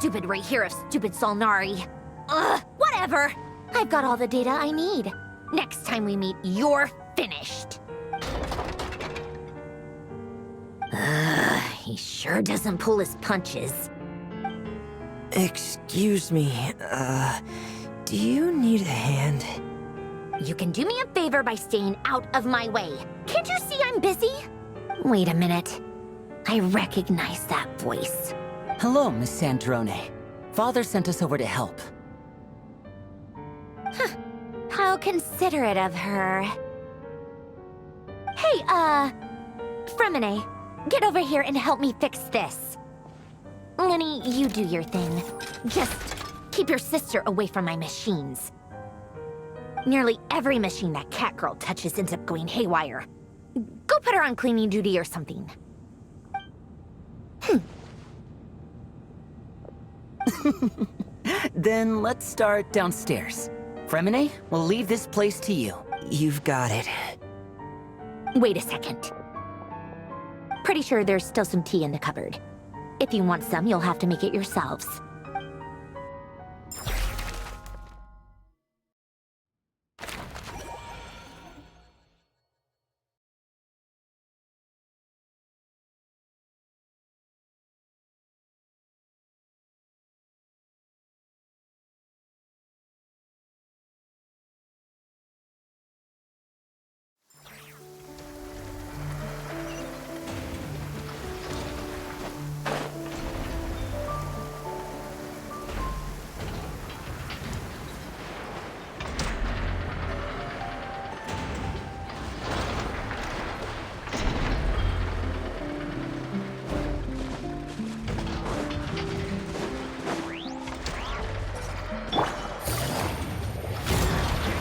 stupid right here of stupid Solnari. Ugh, whatever. I've got all the data I need. Next time we meet, you're finished. He sure doesn't pull his punches. Excuse me, do you need a hand? You can do me a favor by staying out of my way. Can't you see I'm busy? Wait a minute. I recognize that voice. Hello, Miss Sandrone. Father sent us over to help. Huh. How considerate of her. Hey, Fremine, get over here and help me fix this. Lenny, you do your thing. Just keep your sister away from my machines. Nearly every machine that cat girl touches ends up going haywire. Go put her on cleaning duty or something. Then let's start downstairs. Fremine, we'll leave this place to you. You've got it. Wait a second. Pretty sure there's still some tea in the cupboard. If you want some, you'll have to make it yourselves.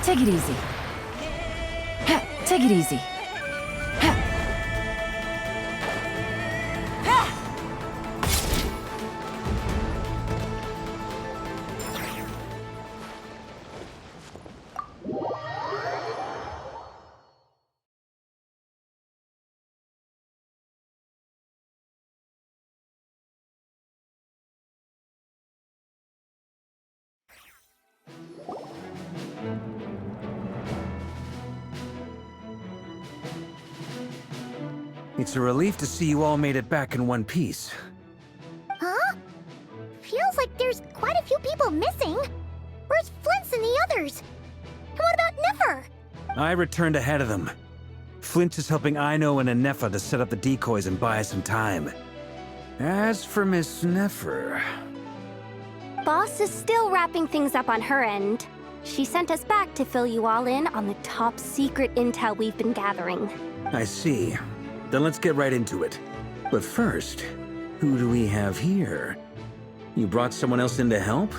Take it easy. Ha, take it easy. Ha. Ha. It's a relief to see you all made it back in one piece. Huh? Feels like there's quite a few people missing. Where's Flint's and the others? And what about Nefer? I returned ahead of them. Flint is helping Aino and Anefa to set up the decoys and buy us some time. As for Miss Nefer... Boss is still wrapping things up on her end. She sent us back to fill you all in on the top secret intel we've been gathering. I see. Then let's get right into it. But first, who do we have here? You brought someone else in to help?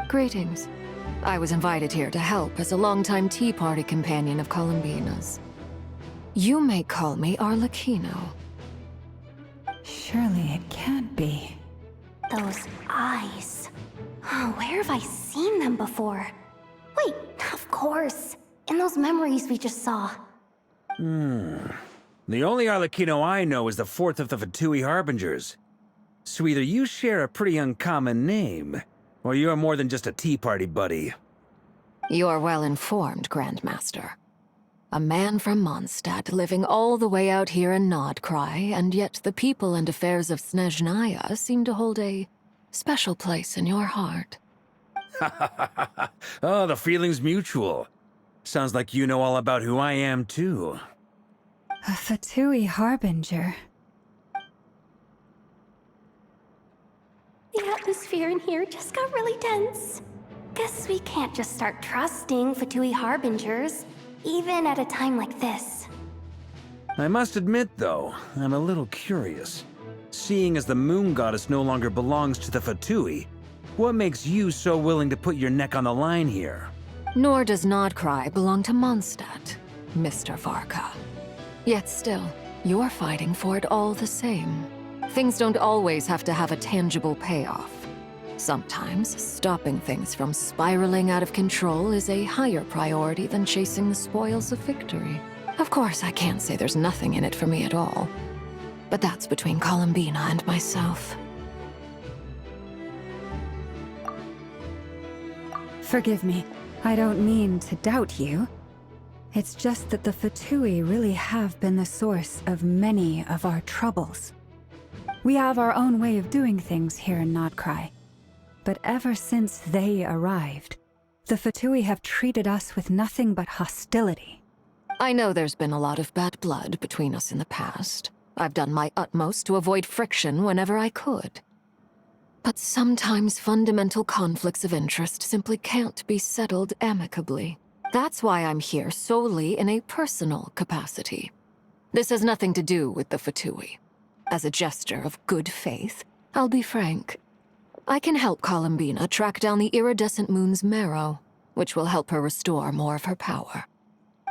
Greetings. I was invited here to help as a longtime Tea Party companion of Columbina's. You may call me Arlecchino. Surely it can't be. Those eyes. Oh, where have I seen them before? Wait, of course. In those memories we just saw. The only Arlecchino I know is the fourth of the Fatui Harbingers. So either you share a pretty uncommon name, or you're more than just a Tea Party buddy. You're well informed, Grandmaster. A man from Mondstadt living all the way out here in Nodcry, and yet the people and affairs of Snezhnaya seem to hold a special place in your heart. Oh, the feeling's mutual. Sounds like you know all about who I am, too. A Fatui Harbinger. The atmosphere in here just got really tense. Guess we can't just start trusting Fatui Harbingers, even at a time like this. I must admit, though, I'm a little curious. Seeing as the Moon Goddess no longer belongs to the Fatui, what makes you so willing to put your neck on the line here? Nor does Nodcry belong to Mondstadt, Mr. Varka. Yet still, you're fighting for it all the same. Things don't always have to have a tangible payoff. Sometimes, stopping things from spiraling out of control is a higher priority than chasing the spoils of victory. Of course, I can't say there's nothing in it for me at all. But that's between Columbina and myself. Forgive me. I don't mean to doubt you. It's just that the Fatui really have been the source of many of our troubles. We have our own way of doing things here in Nodcry. But ever since they arrived, the Fatui have treated us with nothing but hostility. I know there's been a lot of bad blood between us in the past. I've done my utmost to avoid friction whenever I could. But sometimes fundamental conflicts of interest simply can't be settled amicably. That's why I'm here solely in a personal capacity. This has nothing to do with the Fatui. As a gesture of good faith, I'll be frank. I can help Columbina track down the iridescent moon's marrow, which will help her restore more of her power.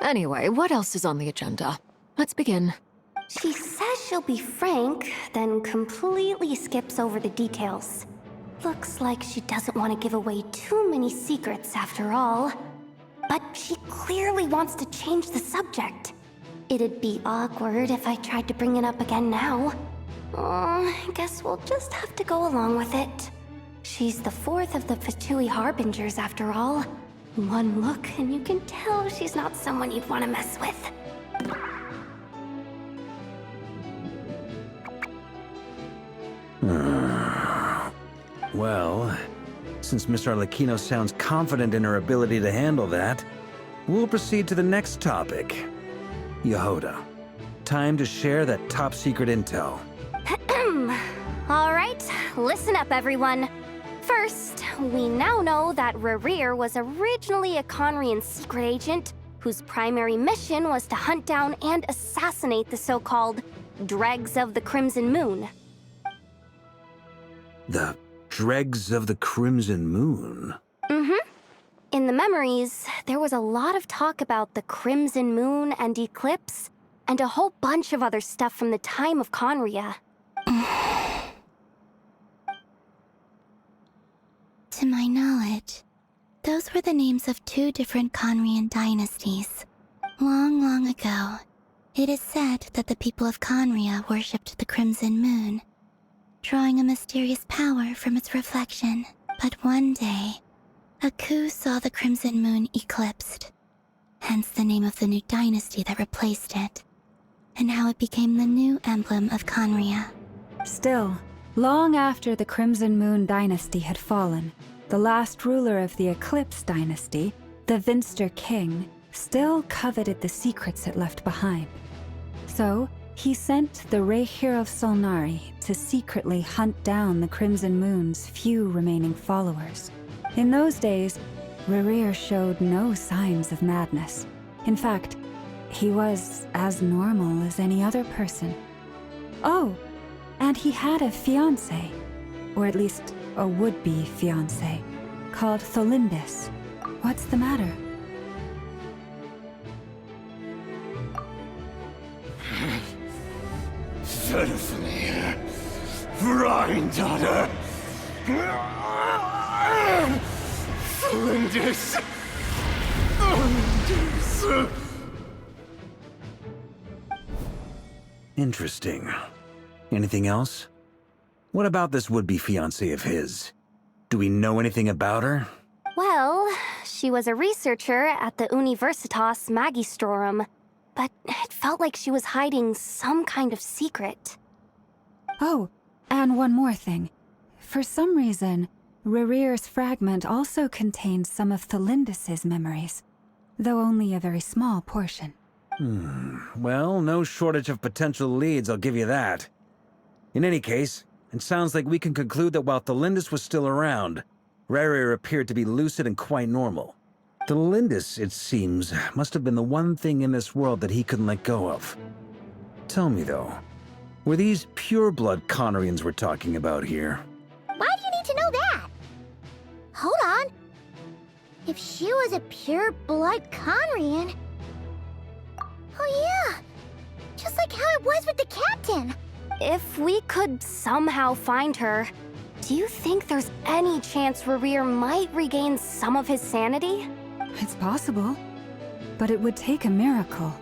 Anyway, what else is on the agenda? Let's begin. She says she'll be frank, then completely skips over the details. Looks like she doesn't want to give away too many secrets after all. But she clearly wants to change the subject. It'd be awkward if I tried to bring it up again now. I guess we'll just have to go along with it. She's the fourth of the Fatui Harbingers after all. One look and you can tell she's not someone you'd want to mess with. Well, since Miss Arlecchino sounds confident in her ability to handle that, we'll proceed to the next topic. Yehoda, time to share that top-secret intel. Alright, listen up everyone. First, we now know that Rerir was originally a Conrian secret agent whose primary mission was to hunt down and assassinate the so-called Dregs of the Crimson Moon. The Dregs of the Crimson Moon? In the memories, there was a lot of talk about the Crimson Moon and Eclipse, and a whole bunch of other stuff from the time of Conria. To my knowledge, those were the names of two different Conrian dynasties. Long, long ago, it is said that the people of Conria worshipped the Crimson Moon, drawing a mysterious power from its reflection. But one day, a coup saw the Crimson Moon eclipsed, hence the name of the new dynasty that replaced it, and how it became the new emblem of Conria. Still, long after the Crimson Moon dynasty had fallen, the last ruler of the Eclipse dynasty, the Vinster King, still coveted the secrets it left behind. So, he sent the Rehir of Solnari to secretly hunt down the Crimson Moon's few remaining followers. In those days, Rerir showed no signs of madness. In fact, he was as normal as any other person. Oh, and he had a fiancé, or at least a would-be fiancé, called Tholindis. What's the matter? Furfnir, Vrindaughter, Tholindis. Interesting. Anything else? What about this would-be fiancé of his? Do we know anything about her? Well, she was a researcher at the Universitas Magistrorum, but it felt like she was hiding some kind of secret. Oh, and one more thing. For some reason, Rerir's fragment also contains some of Tholindis' memories, though only a very small portion. Well, no shortage of potential leads, I'll give you that. In any case, it sounds like we can conclude that while Tholindis was still around, Rerir appeared to be lucid and quite normal. Tholindis, it seems, must have been the one thing in this world that he couldn't let go of. Tell me, though, were these pure-blood Conrians we're talking about here? Why do you need to know that? Hold on. If she was a pure-blood Conrian... Oh yeah! Just like how it was with the captain! If we could somehow find her, do you think there's any chance Rerir might regain some of his sanity? It's possible, but it would take a miracle.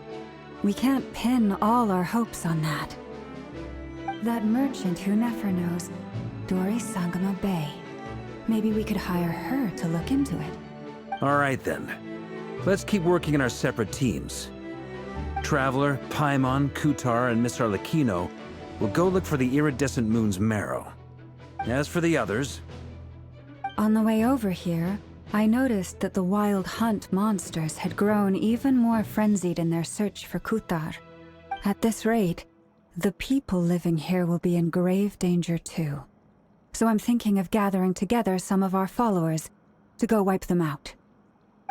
We can't pin all our hopes on that. That merchant who never knows, Dori Sangama Bay. Maybe we could hire her to look into it. All right then. Let's keep working in our separate teams. Traveler, Paimon, Kutar, and Miss Arlecchino will go look for the iridescent moon's marrow. As for the others... On the way over here, I noticed that the Wild Hunt monsters had grown even more frenzied in their search for Kutar. At this rate, the people living here will be in grave danger too. So I'm thinking of gathering together some of our followers to go wipe them out.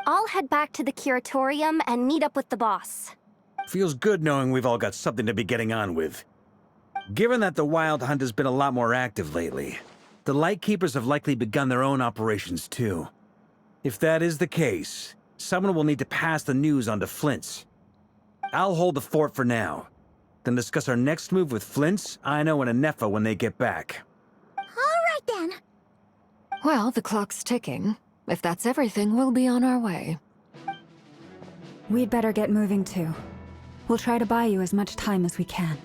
I'll head back to the curatorium and meet up with the boss. Feels good knowing we've all got something to be getting on with. Given that the Wild Hunt has been a lot more active lately, the Lightkeepers have likely begun their own operations too. If that is the case, someone will need to pass the news on to Flint's. I'll hold the fort for now, then discuss our next move with Flint's, Aino, and Anefa when they get back. All right then. Well, the clock's ticking. If that's everything, we'll be on our way. We'd better get moving too. We'll try to buy you as much time as we can.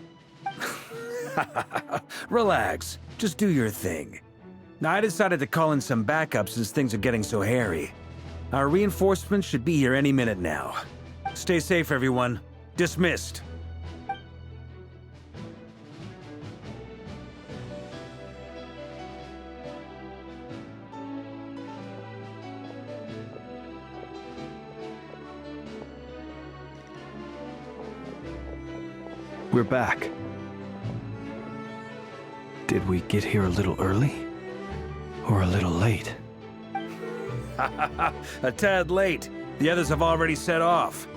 Relax. Just do your thing. I decided to call in some backup since things are getting so hairy. Our reinforcements should be here any minute now. Stay safe, everyone. Dismissed. We're back. Did we get here a little early? Or a little late? A tad late. The others have already set off.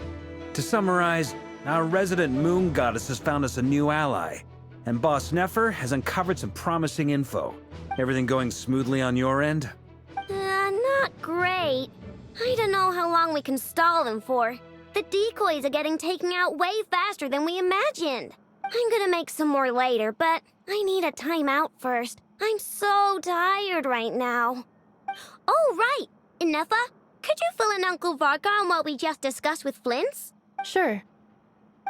To summarize, our resident moon goddess has found us a new ally, and Boss Nefer has uncovered some promising info. Everything going smoothly on your end? Not great. I don't know how long we can stall them for. The decoys are getting taken out way faster than we imagined. I'm gonna make some more later, but I need a timeout first. I'm so tired right now. Oh, right! Inefa, could you fill in Uncle Varka on what we just discussed with Flint's? Sure.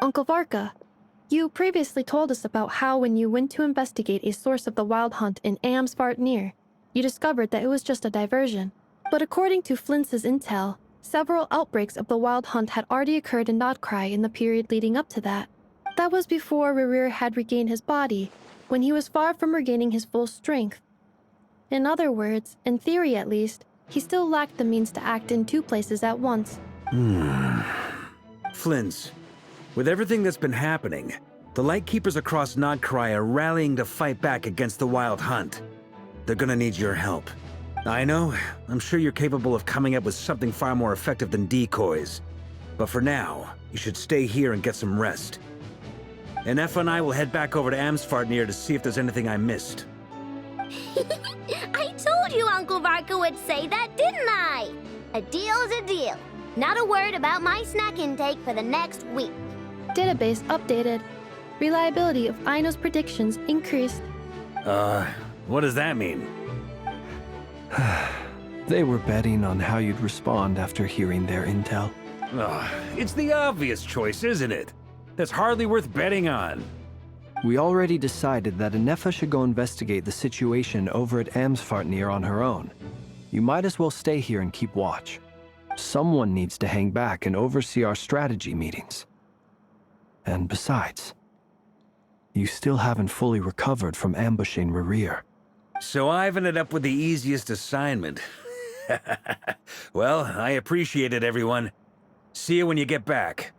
Uncle Varka, you previously told us about how when you went to investigate a source of the Wild Hunt in Amsvartnir, you discovered that it was just a diversion. But according to Flint's intel, several outbreaks of the Wild Hunt had already occurred in Nodcry in the period leading up to that. That was before Rerir had regained his body, when he was far from regaining his full strength. In other words, in theory at least, he still lacked the means to act in two places at once. Flint's, with everything that's been happening, the Lightkeepers across Nodcry are rallying to fight back against the Wild Hunt. They're gonna need your help. I know, I'm sure you're capable of coming up with something far more effective than decoys. But for now, you should stay here and get some rest. And Efa and I will head back over to Amsvartnir to see if there's anything I missed. I told you Uncle Varka would say that, didn't I? A deal's a deal. Not a word about my snack intake for the next week. Database updated. Reliability of Aino's predictions increased. What does that mean? They were betting on how you'd respond after hearing their intel. It's the obvious choice, isn't it? That's hardly worth betting on. We already decided that Anefa should go investigate the situation over at Amsvartnir on her own. You might as well stay here and keep watch. Someone needs to hang back and oversee our strategy meetings. And besides, you still haven't fully recovered from ambushing Rerir. So I've ended up with the easiest assignment. Well, I appreciate it, everyone. See you when you get back.